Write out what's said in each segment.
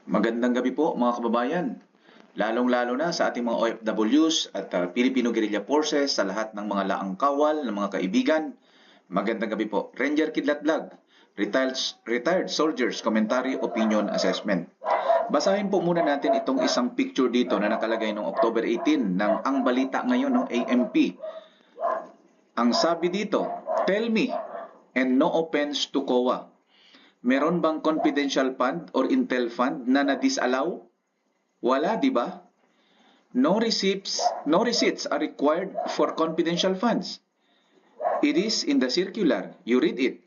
Magandang gabi po mga kababayan. Lalong-lalo na sa ating mga OFWs at Filipino Guerrilla Forces, sa lahat ng mga laang kawal, ng mga kaibigan. Magandang gabi po. Ranger Kidlat Vlog, Retired Soldiers Commentary Opinion Assessment. Basahin po muna natin itong isang picture dito na nakalagay noong October 18 ng Ang Balita Ngayon, no, AMP. Ang sabi dito, tell me, and no offense to COA, meron bang confidential fund or intel fund na na-disallow? Wala, di ba? No receipts are required for confidential funds. It is in the circular. You read it.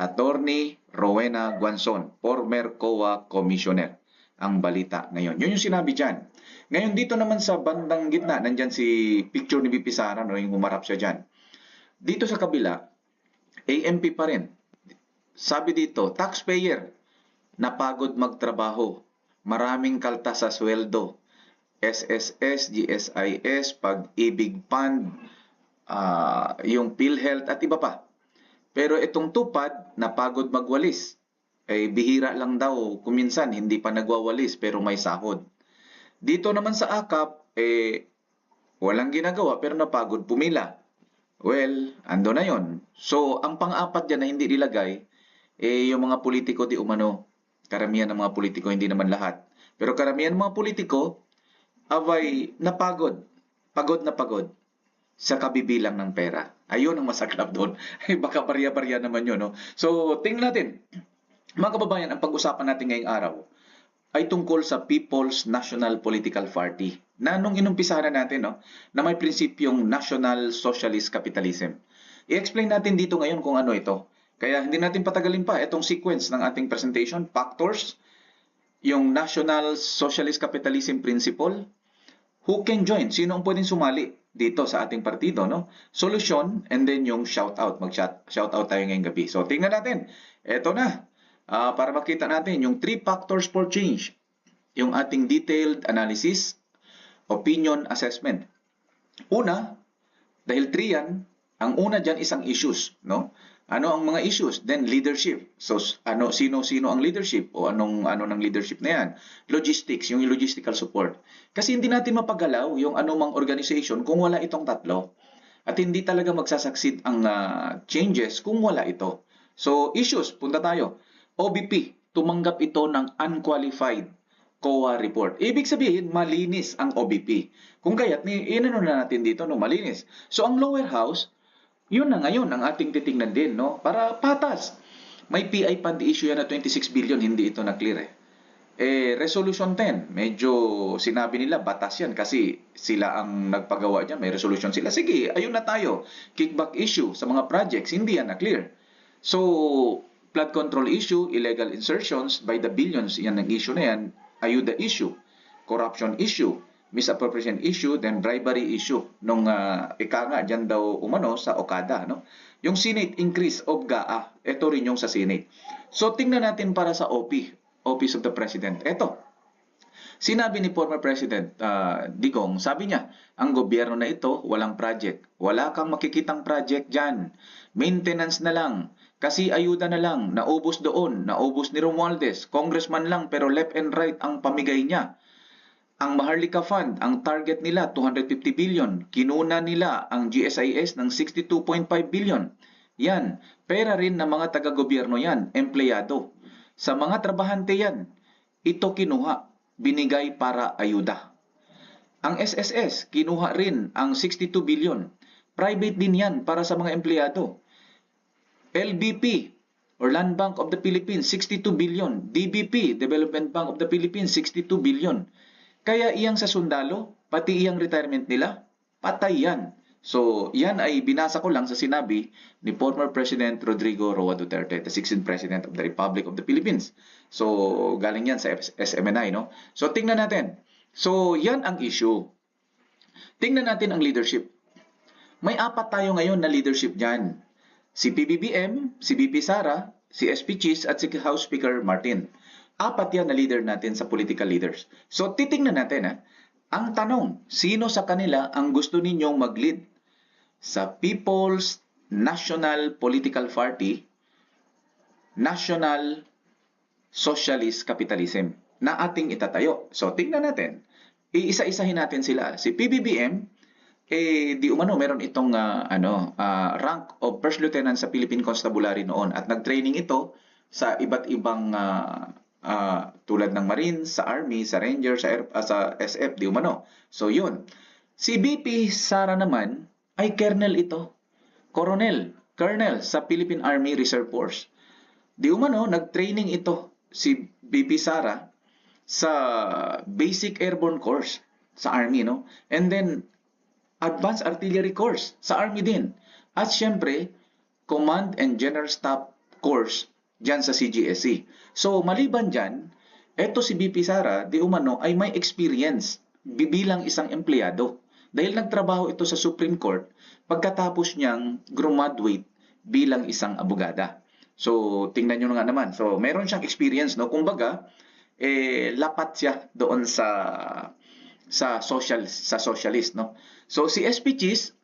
Attorney Rowena Guanzon, former COA Commissioner. Ang balita ngayon. Yun yung sinabi dyan. Ngayon dito naman sa bandang gitna, nandyan si picture ni BP Sara, no, yung humarap siya dyan. Dito sa kabila, AMP pa rin. Sabi dito, taxpayer, napagod magtrabaho, maraming kaltas sa sweldo, SSS, GSIS, Pag-ibig Fund, yung PhilHealth at iba pa. Pero itong tupad, napagod magwalis. Bihira lang daw, kuminsan hindi pa nagwawalis pero may sahod. Dito naman sa AKAP, walang ginagawa pero napagod pumila. Well, ando na yon. So, ang pang-apat dyan na hindi nilagay, yung mga politiko di umano. Karamihan ng mga politiko, hindi naman lahat. Pero karamihan ng mga politiko, abay napagod. Pagod na pagod sa kabibilang ng pera. Ayun ang masaklap doon. Baka barya-barya naman yun, no? So, tingnan natin. Mga kababayan, ang pag-usapan natin ngayong araw ay tungkol sa People's National Political Party na nung inumpisahan na natin, no, na may prinsipyong National Socialist Capitalism. I-explain natin dito ngayon kung ano ito. Kaya hindi natin patagalin pa itong sequence ng ating presentation. Factors, yung National Socialist Capitalism Principle, who can join, sino ang pwedeng sumali dito sa ating partido, no? Solution, and then yung shout-out. Mag-shoutout tayo ngayong gabi. So, tingnan natin. Ito na. Para makita natin yung 3 factors for change. Yung ating detailed analysis, opinion assessment. Una, dahil 3 yan, ang una dyan isang issues, no? Ano ang mga issues? Then leadership. So sino ang leadership o ano ng leadership na yan? Logistics, yung logistical support. Kasi hindi natin mapagalaw yung anumang organization kung wala itong tatlo. At hindi talaga magsasucceed ang changes kung wala ito. So issues, punta tayo. OBP, tumanggap ito ng unqualified COA report. Ibig sabihin, malinis ang OBP. Kung kaya't, inano na natin dito, no, malinis. So, ang lower house, yun na ngayon ang ating titingnan din, no, para patas. May PI fund issue yan na 26 billion, hindi ito na-clear Resolution 10, medyo sinabi nila, batas yan kasi sila ang nagpagawa dyan, may resolution sila. Sige, ayun na tayo. Kickback issue sa mga projects, hindi yan na-clear. So, flood control issue, illegal insertions by the billions, yan ang issue na yan, ayuda issue, corruption issue, misappropriation issue, then bribery issue, nung ika nga dyan daw umano sa Okada. No? Yung Senate increase of GAA, ito rin yung sa Senate. So tingnan natin para sa Office of the President. Ito, sinabi ni former President Digong, sabi niya, ang gobyerno na ito, walang project. Wala kang makikitang project dyan. Maintenance na lang. Kasi ayuda na lang, naubos doon, naubos ni Romualdez, congressman lang pero left and right ang pamigay niya. Ang Maharlika Fund, ang target nila 250 billion, kinuna nila ang GSIS ng 62.5 billion. Yan, pera rin ng mga taga-gobyerno yan, empleyado. Sa mga trabahante yan, ito kinuha, binigay para ayuda. Ang SSS, kinuha rin ang 62 billion. Private din yan para sa mga empleyado. LBP, or Land Bank of the Philippines, 62 billion. DBP, Development Bank of the Philippines, 62 billion. Kaya iyang sa sundalo, pati iyang retirement nila, patay yan. So, yan ay binasa ko lang sa sinabi ni former President Rodrigo Roa Duterte, the 16th President of the Republic of the Philippines. So, galing yan sa SMNI, no? So, tingnan natin. So, yan ang issue. Tingnan natin ang leadership. May 4 tayo ngayon na leadership dyan. Si PBBM, si BP Sara, si SP Cheese at si House Speaker Martin. 4 yan na leader natin sa political leaders. So titingnan natin ang tanong, sino sa kanila ang gusto ninyong mag-lead sa People's National Political Party, National Socialist Capitalism. na ating itatayo. So, tingnan natin. Iisa-isahin natin sila. Si PBBM, di umano meron itong rank of First Lieutenant sa Philippine Constabulary noon at nag-training ito sa iba't ibang tulad ng Marines, sa Army, sa Ranger, sa SF, di umano. So, yun. Si BP Sara naman ay Colonel ito. Colonel sa Philippine Army Reserve Force. Di umano, nag-training ito si BP Sara sa Basic Airborne Course sa Army, no? And then, Advanced Artillery Course sa Army din. At syempre, Command and General Staff Course dyan sa CGSC. So, maliban dyan, eto si BP Sara, di umano, ay may experience bilang isang empleyado. Dahil nagtrabaho ito sa Supreme Court pagkatapos niyang graduate bilang isang abogada. So, tingnan nyo nga naman. So, meron siyang experience, no? Kumbaga, lapat siya doon sa socialist, no? So, si SP Cheese,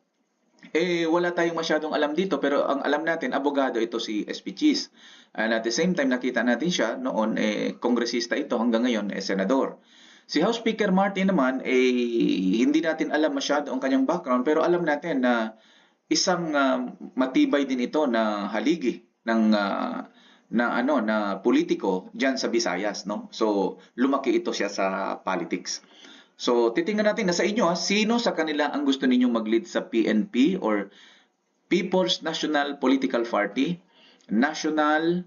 wala tayong masyadong alam dito, pero ang alam natin, abogado ito si SP Cheese. And at the same time, nakita natin siya noon, kongresista ito, hanggang ngayon, senador. Si House Speaker Martin naman, hindi natin alam masyado ang kanyang background, pero alam natin na isang matibay din ito na haligi na politiko diyan sa Visayas, no? So lumaki ito siya sa politics. So titingnan natin na sa inyo, sino sa kanila ang gusto ninyong mag-lead sa PNP or People's National Political Party, National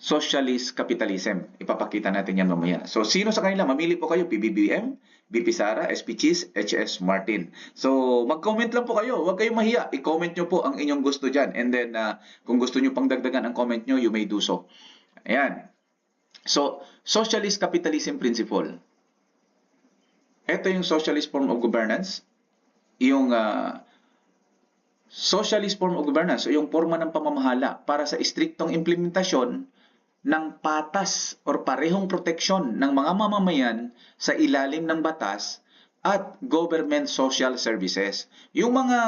Socialist Capitalism. Ipapakita natin yan mamaya. So, sino sa kanila? Mamili po kayo, PBBM, BP Sara, SP Cheese, HS Martin. So, mag-comment lang po kayo. Huwag kayong mahiya. I-comment nyo po ang inyong gusto dyan. And then, kung gusto nyo pang dagdagan ang comment nyo, you may do so. Ayan. So, Socialist Capitalism Principle. Ito yung socialist form of governance. Yung socialist form of governance, o yung forma ng pamamahala para sa istriktong implementasyon ng patas or parehong proteksyon ng mga mamamayan sa ilalim ng batas at government social services. Yung mga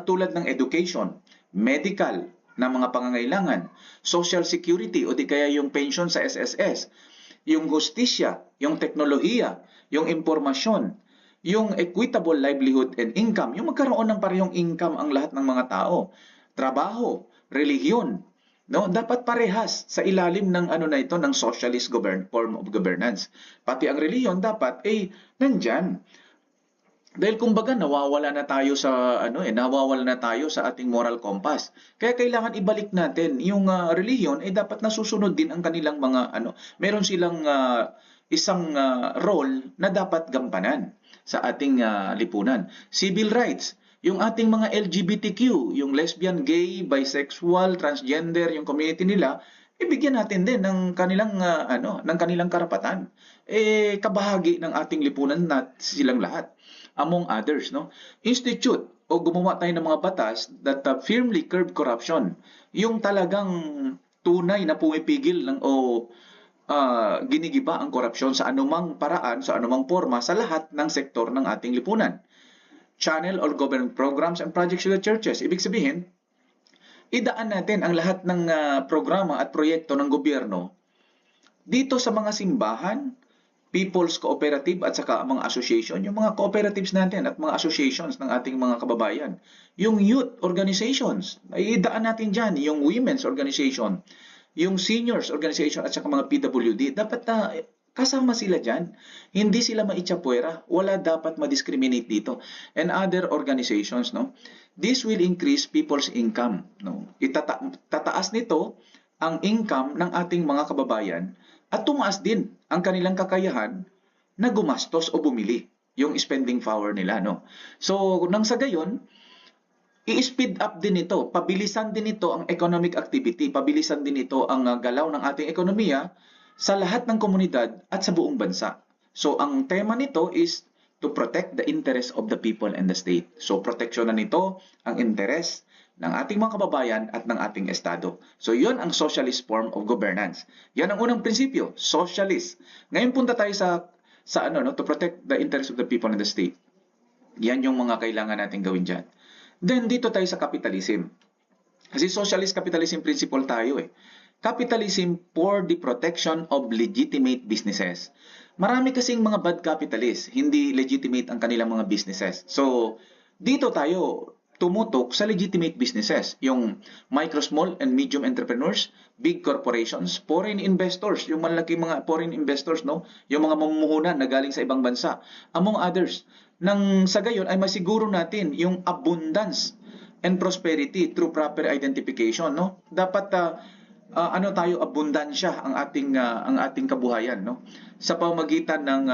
tulad ng education, medical na mga pangangailangan, social security o di kaya yung pension sa SSS, yung hustisya, yung teknolohiya, yung impormasyon, yung equitable livelihood and income, yung magkaroon ng parehong income ang lahat ng mga tao, trabaho, relihiyon, no, dapat parehas sa ilalim ng ng socialist form of governance. Pati ang reliyon dapat nandyan. Dahil kumbaga nawawala na tayo sa ating moral compass. Kaya kailangan ibalik natin yung reliyon dapat nasusunod din ang kanilang mga meron silang isang role na dapat gampanan sa ating lipunan. Civil rights, yung ating mga LGBTQ, yung lesbian, gay, bisexual, transgender, yung community nila, ibigyan natin din ng kanilang karapatan. Kabahagi ng ating lipunan na silang lahat, among others, no? Institute o gumawa tayo ng mga batas that firmly curb corruption. Yung talagang tunay na pumipigil ginigiba ang korupsyon sa anumang paraan, sa anumang forma, sa lahat ng sektor ng ating lipunan. Channel or government programs and projects to the churches. Ibig sabihin, idaan natin ang lahat ng programa at proyekto ng gobyerno dito sa mga simbahan, people's cooperative at saka mga association, yung mga cooperatives natin at mga associations ng ating mga kababayan. Yung youth organizations, idaan natin dyan, yung women's organization, yung seniors organization at saka mga PWD, dapat kasama sila dyan. Hindi sila maitsapuera. Wala dapat ma-discriminate dito. And other organizations, no? This will increase people's income, no? Tataas nito ang income ng ating mga kababayan at tumaas din ang kanilang kakayahan na gumastos o bumili, yung spending power nila, no? So, nang sa gayon, i-speed up din ito, pabilisan din ito ang economic activity, pabilisan din ito ang galaw ng ating ekonomiya sa lahat ng komunidad at sa buong bansa. So, ang tema nito is to protect the interest of the people and the state. So, proteksyonan nito ang interes ng ating mga kababayan at ng ating estado. So, yun ang socialist form of governance. Yan ang unang prinsipyo, socialist. Ngayon punta tayo to protect the interest of the people and the state. Yan yung mga kailangan natin gawin dyan. Then, dito tayo sa capitalism. Kasi socialist capitalism principle tayo Capitalism for the protection of legitimate businesses. Marami kasing mga bad capitalists, hindi legitimate ang kanilang mga businesses. So, dito tayo tumutok sa legitimate businesses, yung micro, small, and medium entrepreneurs, big corporations, foreign investors, yung malaki mga foreign investors, no? Yung mga mamumuhunan na galing sa ibang bansa, among others. Nang sa gayon ay masiguro natin yung abundance and prosperity through proper identification, no? Dapat ano tayo, abundansya ang ating kabuhayan, no? Sa pamamagitan ng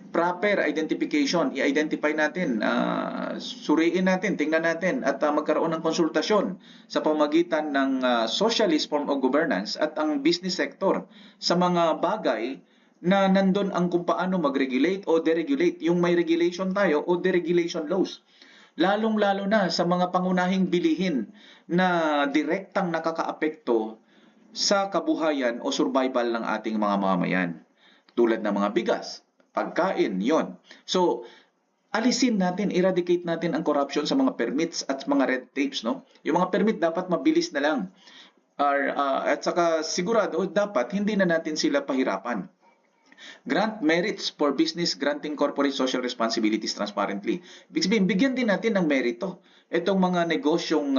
proper identification, i-identify natin, suriin natin, tingnan natin at magkaroon ng konsultasyon sa pamamagitan ng socialist form of governance at ang business sector sa mga bagay na nandun ang kung paano mag-regulate o deregulate, yung may regulation tayo o deregulation laws. Lalong-lalo na sa mga pangunahing bilihin na direktang nakakaapekto sa kabuhayan o survival ng ating mga mamamayan. Tulad ng mga bigas, pagkain, yon. So, alisin natin, eradicate natin ang corruption sa mga permits at mga red tapes, no? Yung mga permit dapat mabilis na lang. At saka sigurado, dapat hindi na natin sila pahirapan. Grant merits for business granting corporate social responsibilities transparently. Ibig sabihin, bigyan din natin ng merito itong mga negosyong,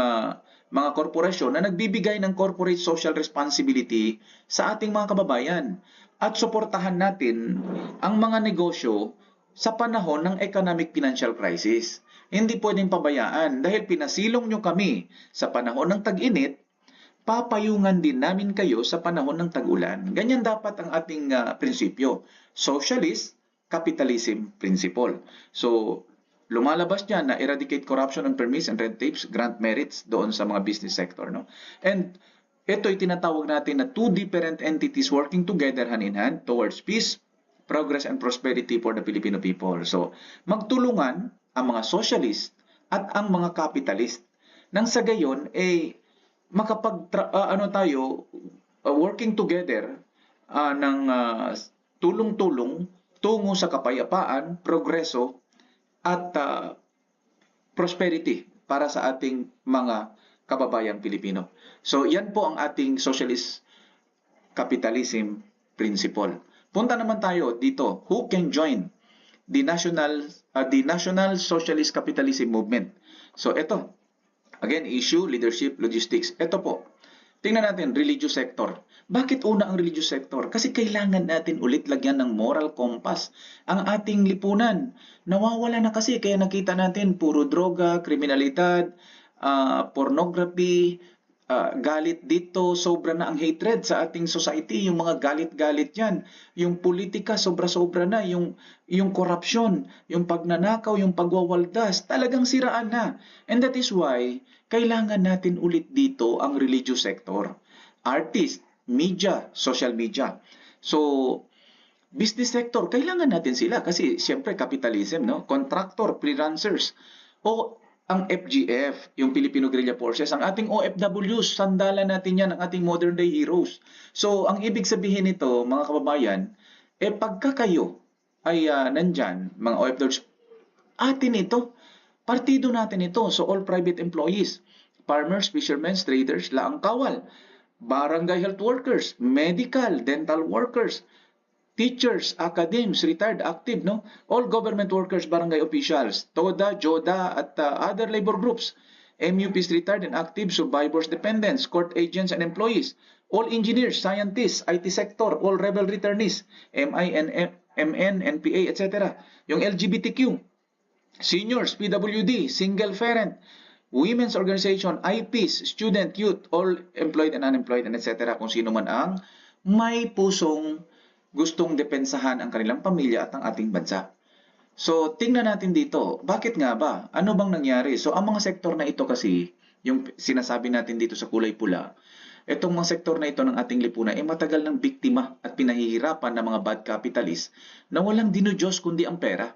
mga korporasyon na nagbibigay ng corporate social responsibility sa ating mga kababayan. At suportahan natin ang mga negosyo sa panahon ng economic financial crisis. Hindi pwedeng pabayaan dahil pinasilong nyo kami sa panahon ng tag-init, papayungan din namin kayo sa panahon ng tag-ulan. Ganyan dapat ang ating prinsipyo. Socialist capitalism principle. So, lumalabas dyan na eradicate corruption and permits and red tapes, grant merits doon sa mga business sector. No? And ito'y tinatawag natin na two different entities working together hand in hand towards peace, progress, and prosperity for the Filipino people. So, magtulungan ang mga socialist at ang mga capitalist. Nang sa gayon, working together ng tulong-tulong tungo sa kapayapaan, progreso, at prosperity para sa ating mga kababayang Pilipino. So, yan po ang ating socialist capitalism principle. Punta naman tayo dito. Who can join the National Socialist Capitalism Movement? So, ito. Again, issue, leadership, logistics. Ito po. Tingnan natin, religious sector. Bakit una ang religious sector? Kasi kailangan natin ulit lagyan ng moral compass ang ating lipunan. Nawawala na kasi, kaya nakita natin puro droga, kriminalidad, pornography, galit dito, sobra na ang hatred sa ating society, yung mga galit-galit yan, yung politika sobra-sobra na, yung korupsyon, yung pagnanakaw, yung pagwawaldas, talagang siraan na. And that is why, kailangan natin ulit dito ang religious sector. Artist, media, social media. So, business sector, kailangan natin sila kasi siyempre capitalism, no? Contractor, freelancers, o ang FGF, yung Filipino Guerrilla Forces, ang ating OFWs, sandalan natin yan, ang ating modern day heroes. So, ang ibig sabihin nito, mga kababayan, pagka kayo ay nandyan, mga OFWs, atin ito, partido natin ito. So, all private employees, farmers, fishermen, traders, laang kawal, barangay health workers, medical, dental workers, teachers, academics, retired, active, no? All government workers, barangay officials, TODA, JODA, at other labor groups, MUPs, retired and active, survivors, dependents, court agents and employees, all engineers, scientists, IT sector, all rebel returnees, MN, NPA, etc. Yung LGBTQ, seniors, PWD, single parent, women's organization, IPs, student, youth, all employed and unemployed, and etc. Kung sino man ang may pusong gustong depensahan ang kanilang pamilya at ang ating bansa. So, tingnan natin dito, bakit nga ba? Ano bang nangyari? So, ang mga sektor na ito kasi, yung sinasabi natin dito sa kulay pula, itong mga sektor na ito ng ating lipunan ay matagal ng biktima at pinahihirapan ng mga bad capitalists na walang dinudiyos kundi ang pera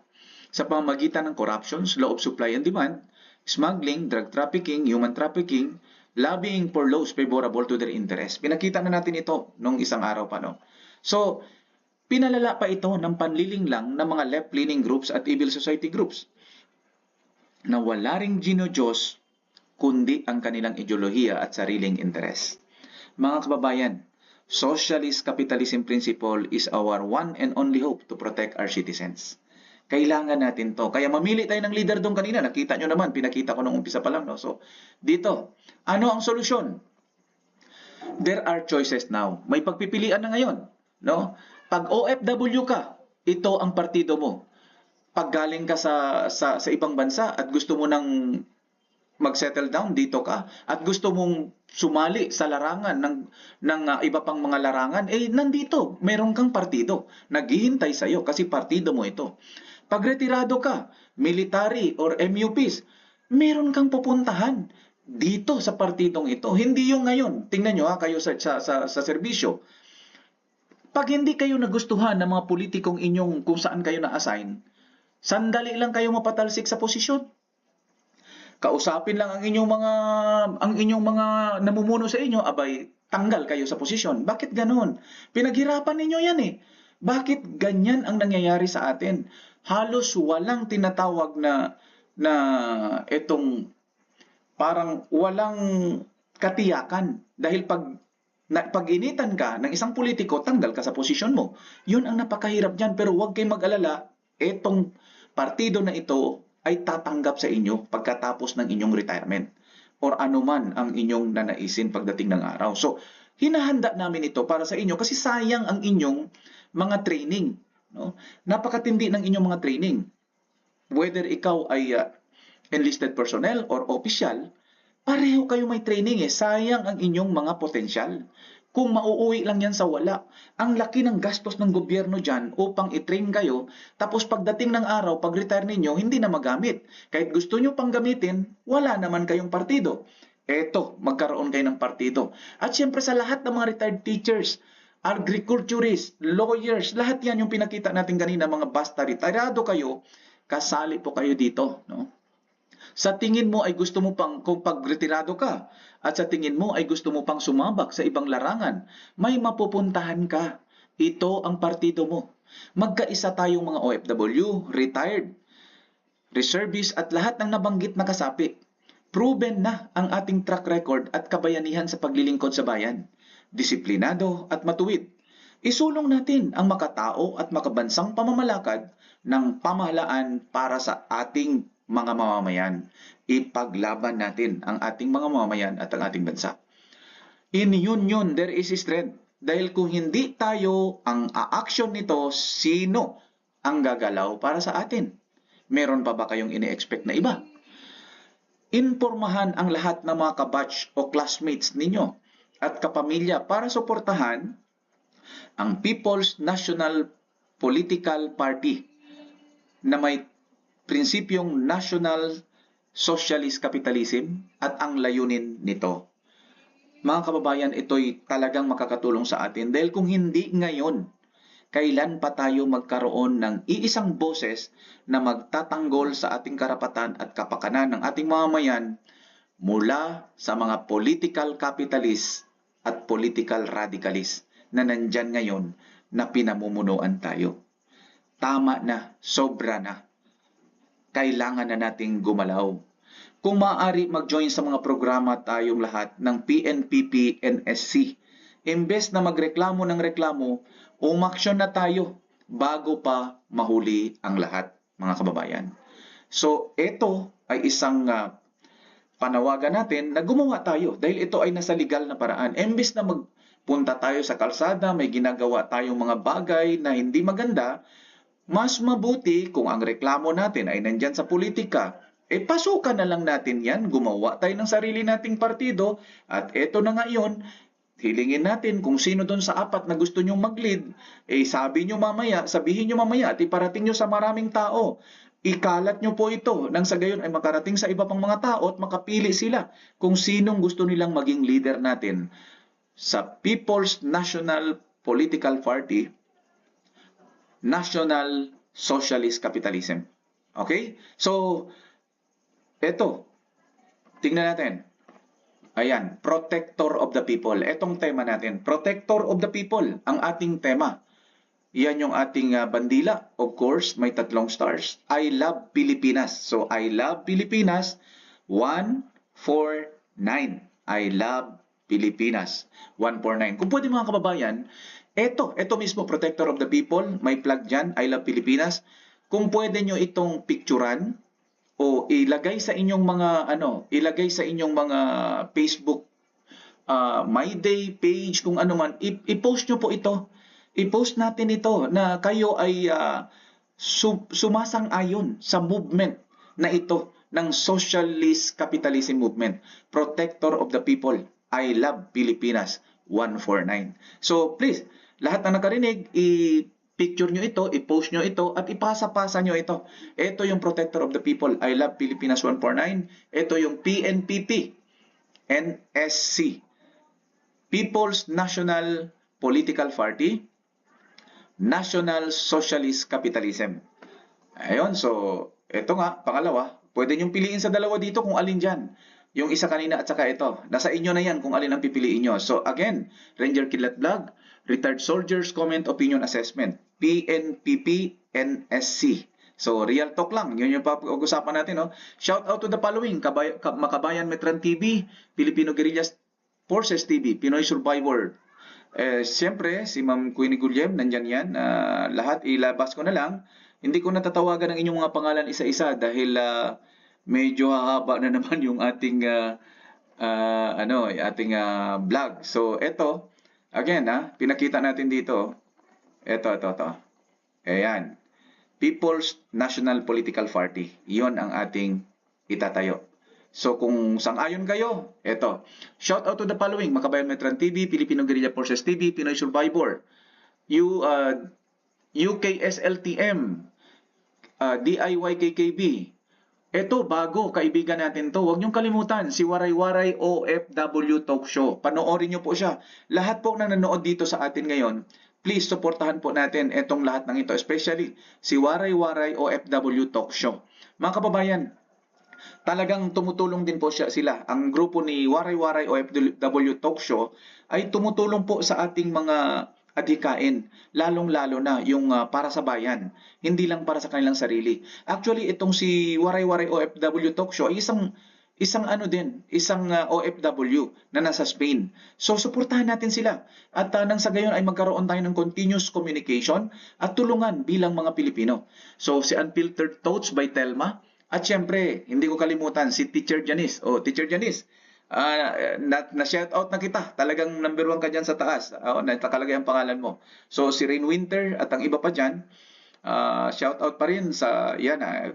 sa pamamagitan ng corruptions, law of supply and demand, smuggling, drug trafficking, human trafficking, lobbying for laws favorable to their interest. Pinakita na natin ito nung isang araw pa, no? So, pinalala pa ito ng panlilinglang ng mga left-leaning groups at evil society groups na wala ring ginodiyos kundi ang kanilang ideolohiya at sariling interes. Mga kababayan, socialist capitalism principle is our one and only hope to protect our citizens. Kailangan natin to. Kaya mamili tayo ng leader doon kanina. Nakita nyo naman, pinakita ko nung umpisa pa lang. No? So, dito, ano ang solusyon? There are choices now. May pagpipilian na ngayon. No? Pag OFW ka, ito ang partido mo. Pag galing ka sa ibang bansa at gusto mo nang mag-settle down, dito ka, at gusto mong sumali sa larangan ng iba pang mga larangan, nandito, meron kang partido. Naghihintay sa'yo kasi partido mo ito. Pag retirado ka, military or MUPs, meron kang pupuntahan dito sa partidong ito. Hindi yung ngayon. Tingnan nyo kayo sa serbisyo. Pag hindi kayo nagustuhan ng mga politikong inyong kung saan kayo na-assign, sandali lang kayo mapatalsik sa posisyon. Kausapin lang ang inyong mga namumuno sa inyo, abay, tanggal kayo sa posisyon. Bakit ganoon? Pinaghirapan ninyo yan eh. Bakit ganyan ang nangyayari sa atin? Halos walang tinatawag na itong parang walang katiyakan. Dahil pag-initan ka ng isang politiko, tanggal ka sa posisyon mo. Yun ang napakahirap dyan. Pero huwag kayong mag-alala, itong partido na ito ay tatanggap sa inyo pagkatapos ng inyong retirement or anuman ang inyong nanaisin pagdating ng araw. So, hinahanda namin ito para sa inyo kasi sayang ang inyong mga training. No? Napakatindi ng inyong mga training. Whether ikaw ay enlisted personnel or official, pareho kayo may training eh. Sayang ang inyong mga potensyal. Kung mauuwi lang yan sa wala, ang laki ng gastos ng gobyerno dyan upang i-train kayo, tapos pagdating ng araw, pag-retire ninyo, hindi na magamit. Kahit gusto nyo pang gamitin, wala naman kayong partido. Eto, magkaroon kayo ng partido. At syempre sa lahat ng mga retired teachers, agriculturists, lawyers, lahat yan yung pinakita natin kanina, mga basta retirado kayo, kasali po kayo dito. No? Sa tingin mo ay gusto mo pang, kung pag-retirado ka, at sa tingin mo ay gusto mo pang sumabak sa ibang larangan, may mapupuntahan ka. Ito ang partido mo. Magkaisa tayong mga OFW, retired, reservist at lahat ng nabanggit na kasapi. Proven na ang ating track record at kabayanihan sa paglilingkod sa bayan. Disiplinado at matuwid. Isulong natin ang makatao at makabansang pamamalakad ng pamahalaan para sa ating mga mamamayan. Ipaglaban natin ang ating mga mamamayan at ang ating bansa. In union, there is strength. Dahil kung hindi tayo ang a-action nito, sino ang gagalaw para sa atin? Meron pa ba kayong ini-expect na iba? Impormahan ang lahat ng mga kabatch o classmates ninyo at kapamilya para suportahan ang People's National Political Party na may prinsipyong National Socialist Capitalism at ang layunin nito. Mga kababayan, ito'y talagang makakatulong sa atin dahil kung hindi ngayon, kailan pa tayo magkaroon ng iisang boses na magtatanggol sa ating karapatan at kapakanan ng ating mamamayan mula sa mga political capitalist at political radicalist na nandyan ngayon na pinamumunuan tayo. Tama na, sobra na. Kailangan na nating gumalaw. Kung maaari mag-join sa mga programa tayong lahat ng PNPP, NSC. Imbes na magreklamo ng reklamo, umaksyon na tayo bago pa mahuli ang lahat, mga kababayan. So, ito ay isang panawagan natin na gumawa tayo dahil ito ay nasa legal na paraan. Imbes na magpunta tayo sa kalsada, may ginagawa tayong mga bagay na hindi maganda, mas mabuti kung ang reklamo natin ay nandyan sa politika, pasukan na lang natin yan, gumawa tayo ng sarili nating partido, at eto na ngayon, hilingin natin kung sino doon sa apat na gusto nyong mag-lead, sabihin nyo mamaya at iparating nyo sa maraming tao. Ikalat nyo po ito nang sa gayon ay makarating sa iba pang mga tao at makapili sila kung sinong gusto nilang maging leader natin sa People's National Political Party, National Socialist Capitalism. Okay? So, eto, tingnan natin. Ayan, protector of the people. Etong tema natin, protector of the people, ang ating tema. Yan yung ating bandila. Of course, may 3 stars. I love Pilipinas. So, I love Pilipinas, 149. I love Pilipinas 149. Kung pwede mga kababayan, ito mismo, Protector of the People, may plug dyan, I Love Pilipinas. Kung pwede nyo itong picturean o ilagay sa inyong mga Facebook My Day page, kung ano man, i-post nyo po ito. I-post natin ito na kayo ay sumasang-ayon sa movement na ito ng Socialist Capitalism Movement, Protector of the People, I Love Pilipinas 149. So please, lahat na nakarinig, i-picture nyo ito, i-post nyo ito, at ipasa-pasa nyo ito. Ito yung Protector of the People, I Love Pilipinas 149. Ito yung PNPP, NSC, People's National Political Party, National Socialist Capitalism. Ayun, so ito nga, pangalawa, pwede nyo piliin sa dalawa dito kung alin dyan. Yung isa kanina at saka ito. Nasa inyo na yan kung alin ang pipiliin nyo. So again, Ranger Kidlat Vlog, Retired Soldiers Comment Opinion Assessment, PNPP NSC. So real talk lang, yun yung pag-usapan natin. No? Shout out to the following, Makabayan Metran TV, Filipino Guerrilla Forces TV, Pinoy Survivor. Siyempre, si Ma'am Queenie Gulyem, nandyan yan. Lahat ilabas ko na lang. Hindi ko natatawagan ang inyong mga pangalan isa-isa dahil medyo hahaba na naman yung ating vlog. So ito, again, pinakita natin dito. Ito. Ayan. People's National Political Party. Iyon ang ating itatayo. So kung sang-ayon kayo, ito. Shout out to the following, Makabayan Metran TV, Filipino Guerrilla Forces TV, Pinoy Survivor, UKSLTM, DIYKKB. Ito, bago, kaibigan natin to. Huwag niyong kalimutan, si Waray Waray OFW Talk Show. Panoorin niyo po siya. Lahat po na nanood dito sa atin ngayon, please, supportahan po natin itong lahat ng ito. Especially, si Waray Waray OFW Talk Show. Mga kababayan, talagang tumutulong din po sila. Ang grupo ni Waray Waray OFW Talk Show ay tumutulong po sa ating mga adhikain, lalong-lalo na yung para sa bayan, hindi lang para sa kanilang sarili. Actually, itong si Waray Waray OFW Talk Show ay isang OFW na nasa Spain. So, suportahan natin sila. At nang sa gayon ay magkaroon tayo ng continuous communication at tulungan bilang mga Pilipino. So, si Unfiltered Thoughts by Telma. At syempre, hindi ko kalimutan si Teacher Janice. Teacher Janice, na-shout out na kita. Talagang number 1 ka dyan sa taas. Natakalagay ang pangalan mo. So, si Rain Winter at ang iba pa dyan, shout out pa rin sa,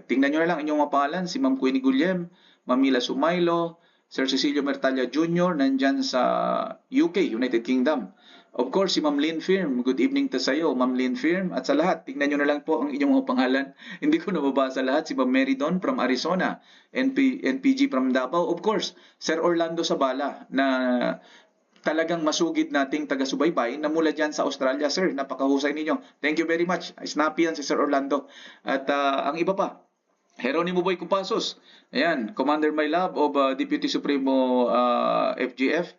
tingnan nyo na lang inyong mga pangalan. Si Ma'am Queenie Gulyem, Mamila Sumaylo, Sir Cecilio Mertalla Jr., nandyan sa UK, United Kingdom. Of course, si Ma'am Lynn Firm. Good evening to sa iyo, Ma'am Lynn Firm. At sa lahat, tingnan nyo na lang po ang inyong mga pangalan. Hindi ko nababasa lahat. Si Ma'am Mary Don from Arizona, NPG from Davao. Of course, Sir Orlando Sabala na talagang masugid nating taga-subaybay na mula dyan sa Australia. Sir, napakahusay ninyo. Thank you very much. Snappy yan si Sir Orlando. At ang iba pa, Jeronimo Boy Cupasos. Ayan, Commander My Love of Deputy Supremo FGF.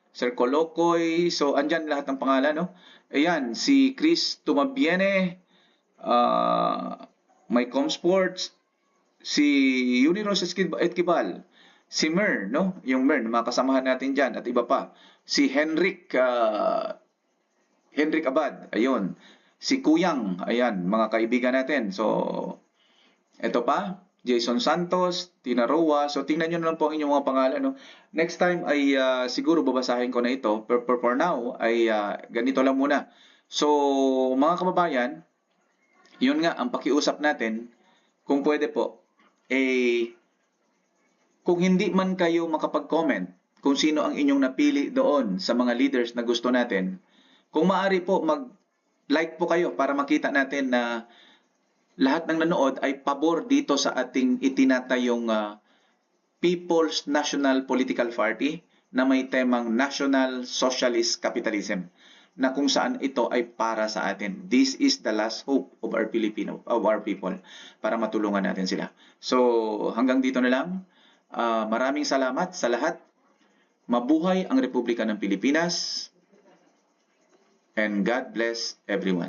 Sir Colocoy, so andyan lahat ng pangalan, no? Ayan, si Chris Tumabiene, Mycom Sports, si Uniros Esquivel, si Mer, no? Yung Mer, mga kasamahan natin dyan, at iba pa. Si Henrik Abad, ayun. Si Kuyang, ayan, mga kaibigan natin. So, eto pa, Jason Santos, Tina Roa. So tingnan nyo na lang po ang inyong mga pangalan. No? Next time ay siguro babasahin ko na ito. For now ay ganito lang muna. So mga kababayan, yun nga ang pakiusap natin. Kung pwede po, kung hindi man kayo makapag-comment kung sino ang inyong napili doon sa mga leaders na gusto natin, kung maaari po mag-like po kayo para makita natin na lahat ng nanood ay pabor dito sa ating itinatayong People's National Political Party na may temang National Socialist Capitalism na kung saan ito ay para sa atin. This is the last hope of our people para matulungan natin sila. So hanggang dito na lang. Maraming salamat sa lahat. Mabuhay ang Republika ng Pilipinas and God bless everyone.